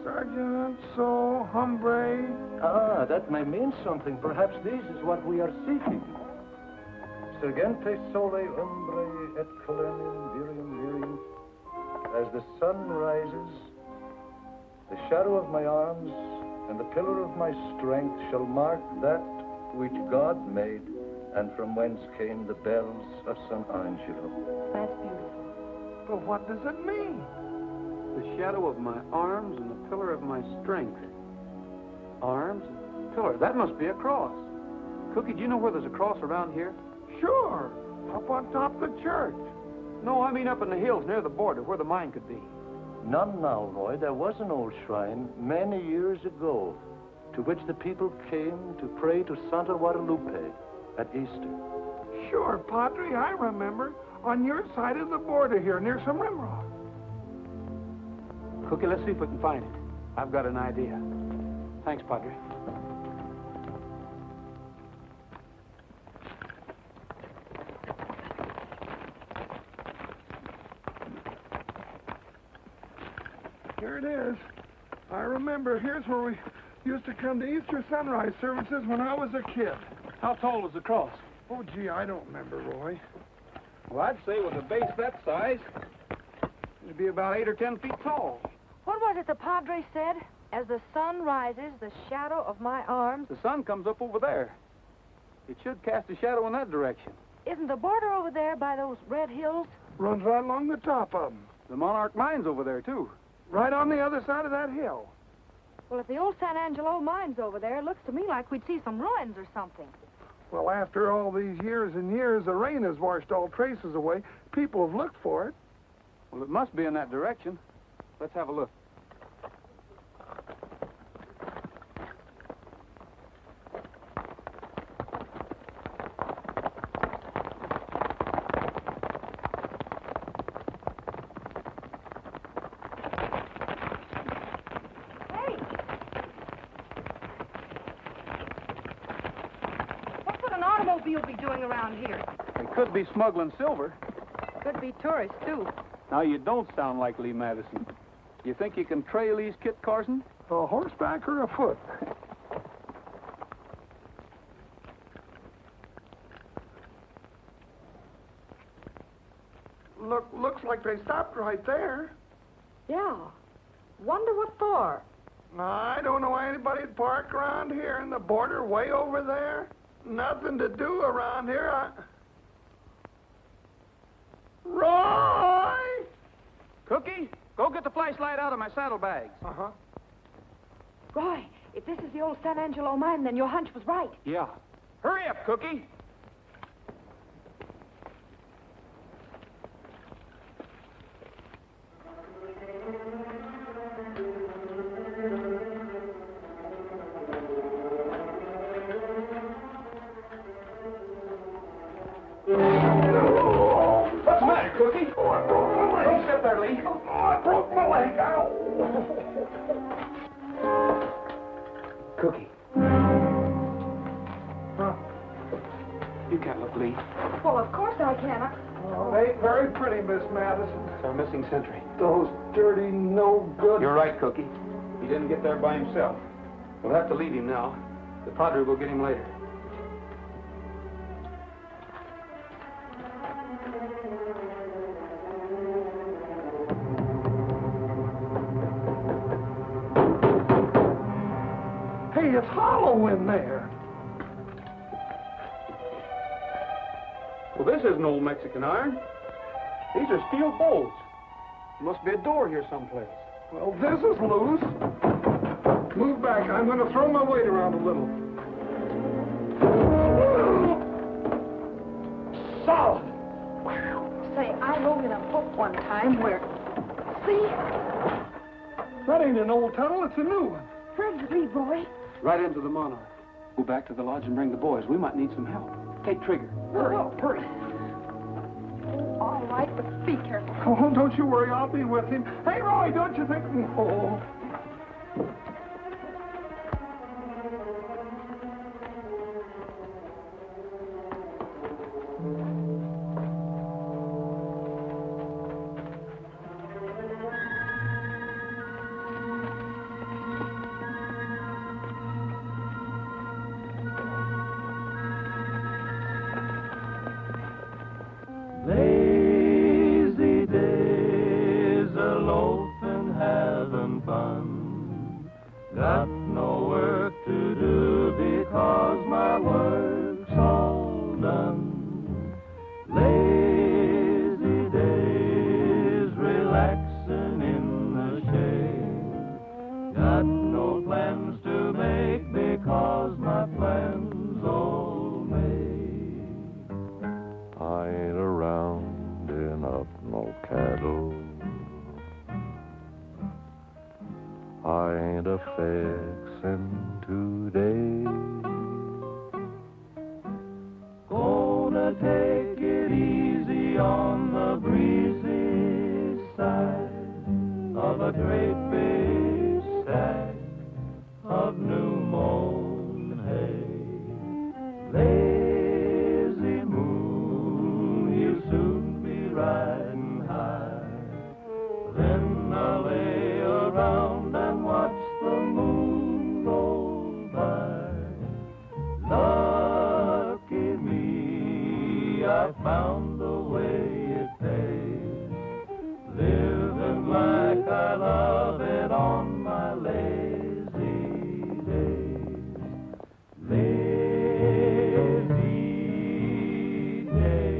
Sergeant, so, hombre.
Ah, that may mean something. Perhaps this is what we are seeking. Sergente sole hombre et colenim virium virium. As the sun rises, the shadow of my arms and the pillar of my strength shall mark that which God made and from whence came the bells of San Angelo.
That's beautiful.
But what does it mean?
The shadow of my arms and the pillar of my strength. Arms and pillar. That must be a cross. Cookie, do you know where there's a cross around here?
Sure. Up on top of the church.
No, I mean up in the hills near the border where the mine could be.
None now, Roy. There was an old shrine many years ago to which the people came to pray to Santa Guadalupe at Easter.
Sure, Padre, I remember. On your side of the border here, near some rim rock.
Cookie, let's see if we can find it. I've got an idea. Thanks, Padre.
Here it is. I remember. Here's where we used to come to Easter sunrise services when I was a kid.
How tall was the cross?
Oh, gee, I don't remember, Roy.
Well, I'd say with a base that size, it'd be about 8 or 10 feet tall.
What was it the Padre said? As the sun rises, the shadow of my arms...
The sun comes up over there. It should cast a shadow in that direction.
Isn't the border over there by those red hills?
Runs right along the top of them.
The Monarch mine's over there, too.
Right on the other side of that hill.
Well, if the old San Angelo mine's over there, it looks to me like we'd see some ruins or something.
Well, after all these years and years, the rain has washed all traces away. People have looked for it.
Well, it must be in that direction. Let's have a look.
automobile be doing around here?
They could be smuggling silver.
Could be tourists, too.
Now, you don't sound like Lee Madison. You think you can trail these, Kit Carson?
Horseback or afoot? Looks like they stopped right there.
Yeah. Wonder what for?
I don't know anybody'd park around here in the border way over there. Nothing to do around here. Roy!
Cookie, go get the flashlight out of my saddlebags.
Uh-huh.
Roy, if this is the old San Angelo mine, then your hunch was right.
Yeah. Hurry up, Cookie. What's the matter, Cookie?
Oh, I broke my leg.
Don't sit there, Lee.
Oh, I broke my leg. Ow.
Cookie. Huh? You can't look, Lee.
Well, of course I can.
Oh, they ain't very pretty, Miss Madison.
It's our missing sentry.
Those dirty, no good.
You're right, Cookie. He didn't get there by himself. We'll have to leave him now. The padre will get him later.
Hey, it's hollow in there.
Well, this isn't old Mexican iron. These are steel bolts. There must be a door here someplace.
Well, this is loose. Move back. I'm going to throw my weight around a little. Solid.
Say, I rode in a book one time where... See?
That ain't an old tunnel. It's a new one.
Where'd you leave, Roy?
Right into the Monarch. Go back to the lodge and bring the boys. We might need some help. Take Trigger. Hurry, hurry.
All right, but be careful.
Oh, don't you worry. I'll be with him. Hey, Roy, don't you think... Oh.
Lazy days, a loafing, having fun. Got no work to do because my work's all done. Lazy days, relaxing in the shade. Got no plans to make because my plans all made. I ain't rounding up no cattle. I ain't a fixin' today. Gonna take it easy on the breezy side of a great big stack of new mown hay. Lazy moon, you'll soon be riding high. Then I'll lay around and watch the moon roll by. Lucky me, I found the way it pays. Living like I love it on my lazy days. Lazy days.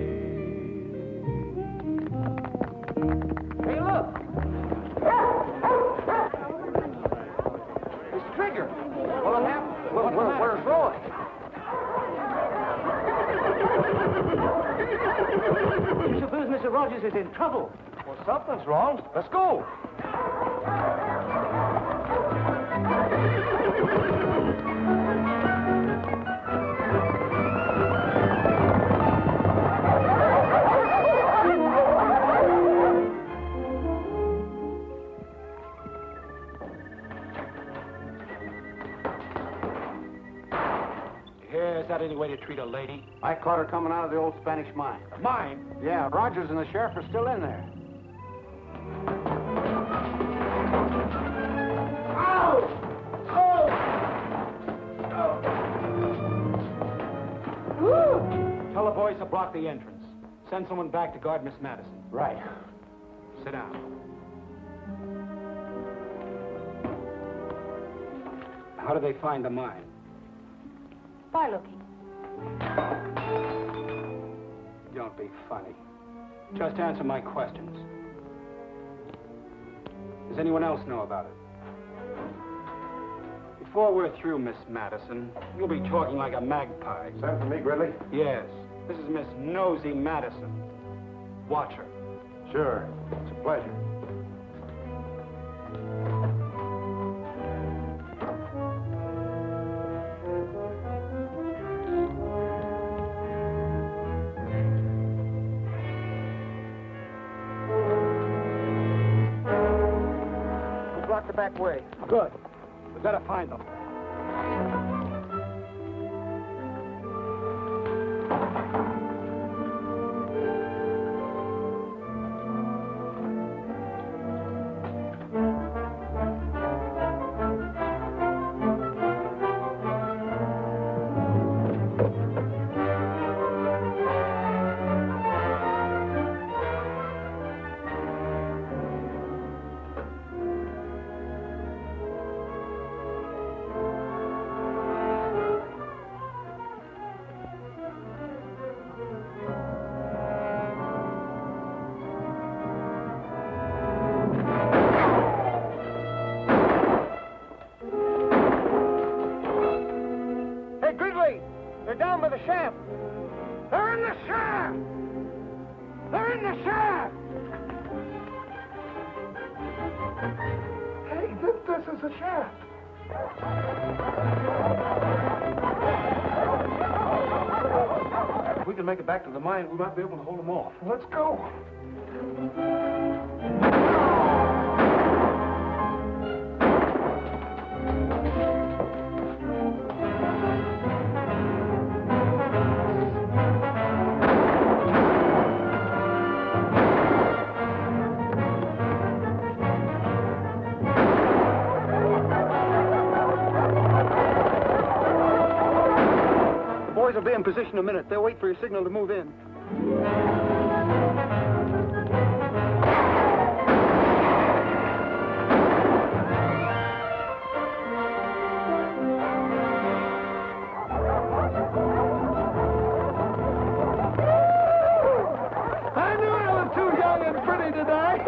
Hey, look! It's Trigger. What happened? Where's Roy? You suppose Mr. Rogers is in trouble?
Well, something's wrong. Let's go.
Here, is that any way to treat a lady?
I caught her coming out of the old Spanish mine.
Mine?
Yeah, Rogers and the sheriff are still in there.
Tell the boys to block the entrance. Send someone back to guard Miss Madison.
Right.
Sit down. How do they find the mine?
By looking.
Don't be funny. Just answer my questions. Does anyone else know about it? Before we're through, Miss Madison, you'll be talking like a magpie.
Send for me, Gridley?
Yes. This is Miss Nosy Madison. Watch her.
Sure. It's a pleasure.
We blocked the back way. Good. We gotta find them.
They're down by the shaft. They're in the shaft! They're in the shaft!
Hey, this is a shaft.
If we can make it back to the mine, we might be able to hold them off.
Let's go.
Boys will be in position in a minute. They'll wait for your signal to move in.
I knew I was too young and pretty to die.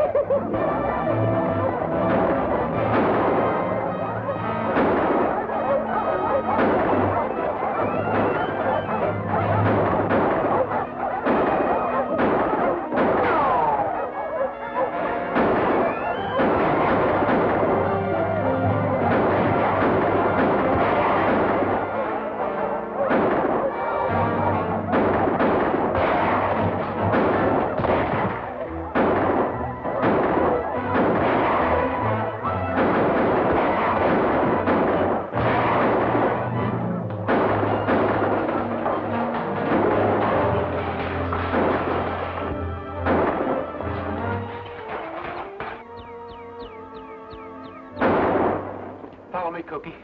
Follow me, Cookie.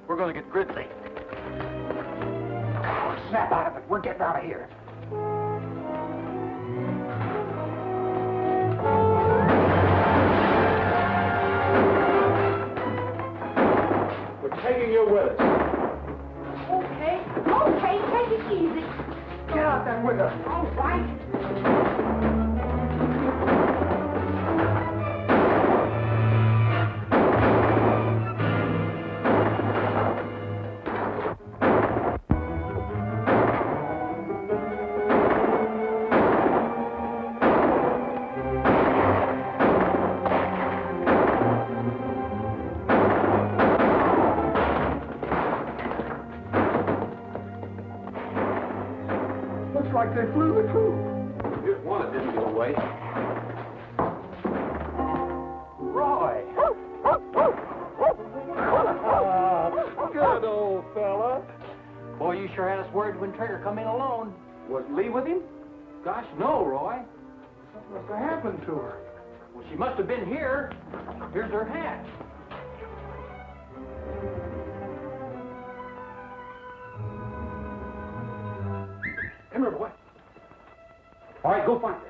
We're going to get Gridley.
Snap out of it. We're getting out of here.
We're taking you with us.
Okay, take it easy.
Get out that window.
All right.
Looks like they flew the coop.
Here's one that didn't get away.
Roy. Good old fella.
Boy,
you sure had us worried when Trigger come in alone.
Was Lee with him?
Gosh, no, Roy.
Something must have happened to her.
Well, she must have been here. Here's her hat. Come here, boy. All right, go find her.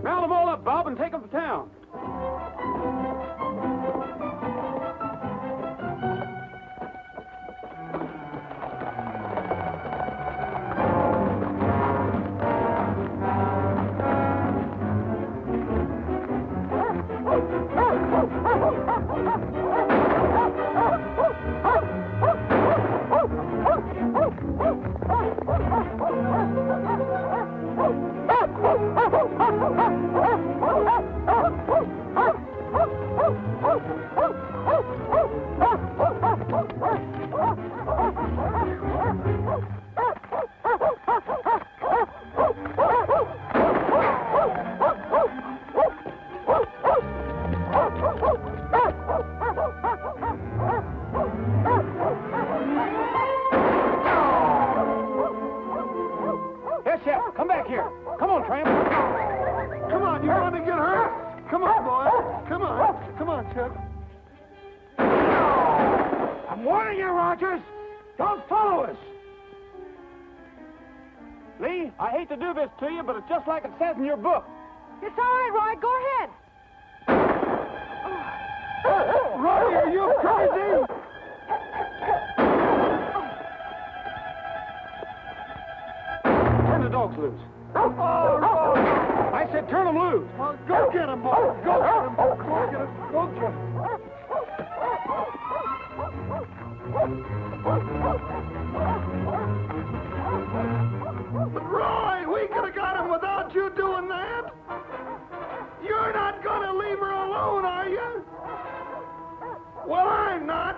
Round them all up, Bob, and take them to town. Come back here. Come on, Tramp.
Come on, you want to get hurt? Come on, boy. Come on. Come on, Chip.
I'm warning you, Rogers. Don't follow us. Lee, I hate to do this to you, but it's just like it says in your book.
It's all right, Roy. Go ahead.
Roy, are you crazy?
Turn the dogs loose. I said turn them loose.
Well, go get him, boy. Go get him. Go get him. Go get him. But Roy, we could have got him without you doing that. You're not going to leave her alone, are you? Well, I'm not.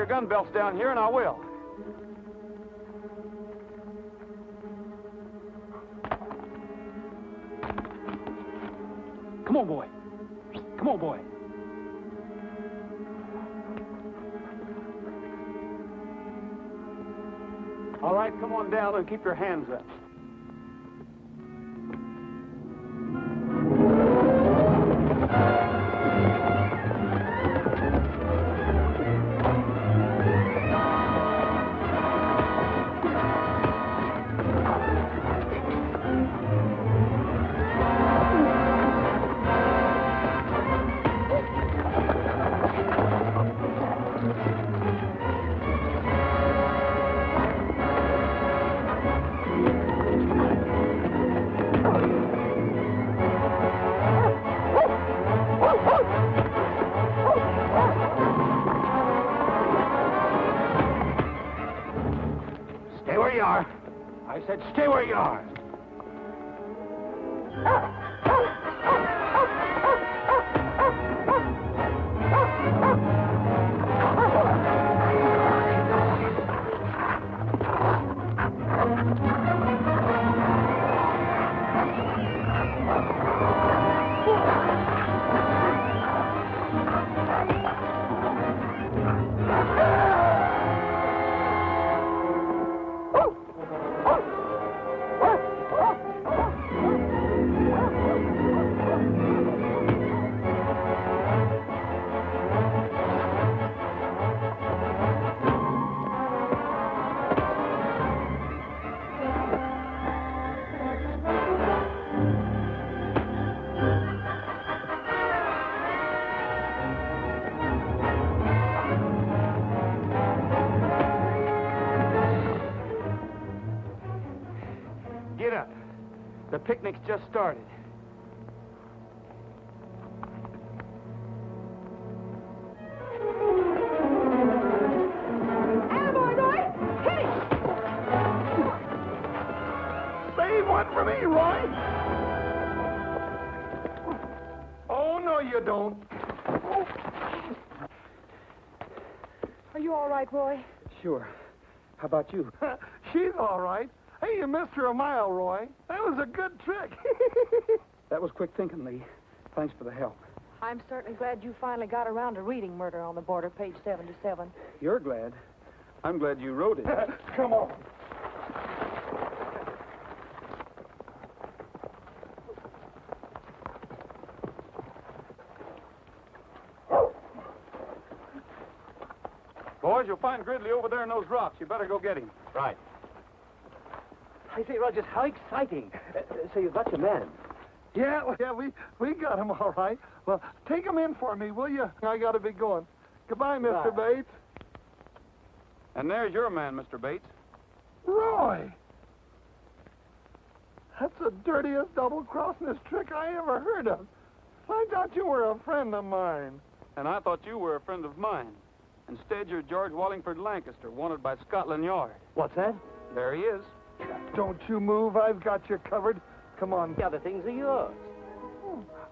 Gun belts down here, and I will.
Come on, boy. Come on, boy.
All right, come on down and keep your hands up.
Stay where you are. I said stay where you are.
Get up. The picnic's just started.
Attaboy, Roy! Hit it!
Save one for me, Roy. Oh, no, you don't.
Are you all right, Roy?
Sure. How about you?
She's all right. Hey, you missed her a mile, Roy. That was a good trick.
That was quick thinking, Lee. Thanks for the help.
I'm certainly glad you finally got around to reading Murder on the Border, page 77.
You're glad. I'm glad you wrote it.
Come on.
Boys, you'll find Gridley over there in those rocks. You better go get him.
Right. I say, Rogers, how exciting. So you got your man.
Yeah, we got him all right. Well, take him in for me, will you? I got to be going. Goodbye, Mr. Bates.
And there's your man, Mr. Bates.
Roy! That's the dirtiest double-crossing trick I ever heard of. I thought you were a friend of mine.
And I thought you were a friend of mine. Instead, you're George Wallingford Lancaster, wanted by Scotland Yard.
What's that?
There he is.
Don't you move. I've got you covered. Come on.
The other things are yours.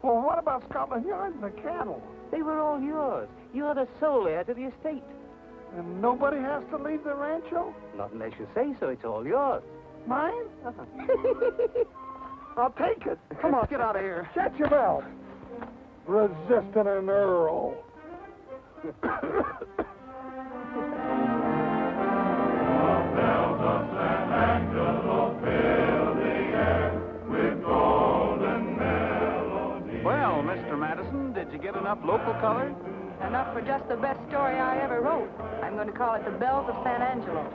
Well, what about Scotland Yard and the cattle?
They were all yours. You're the sole heir to the estate.
And nobody has to leave the rancho?
Not unless you say so. It's all yours.
Mine? I'll take it. Come on, get out of here. Shut your mouth. Resisting an earl.
Well, Mr. Madison, did you get enough local color?
Enough for just the best story I ever wrote. I'm going to call it The Bells of San Angelo.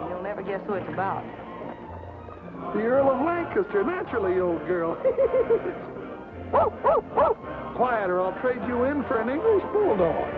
And you'll never guess who it's about.
The Earl of Lancaster, naturally, old girl. Whoa, whoa, whoa. Quiet, or I'll trade you in for an English bulldog.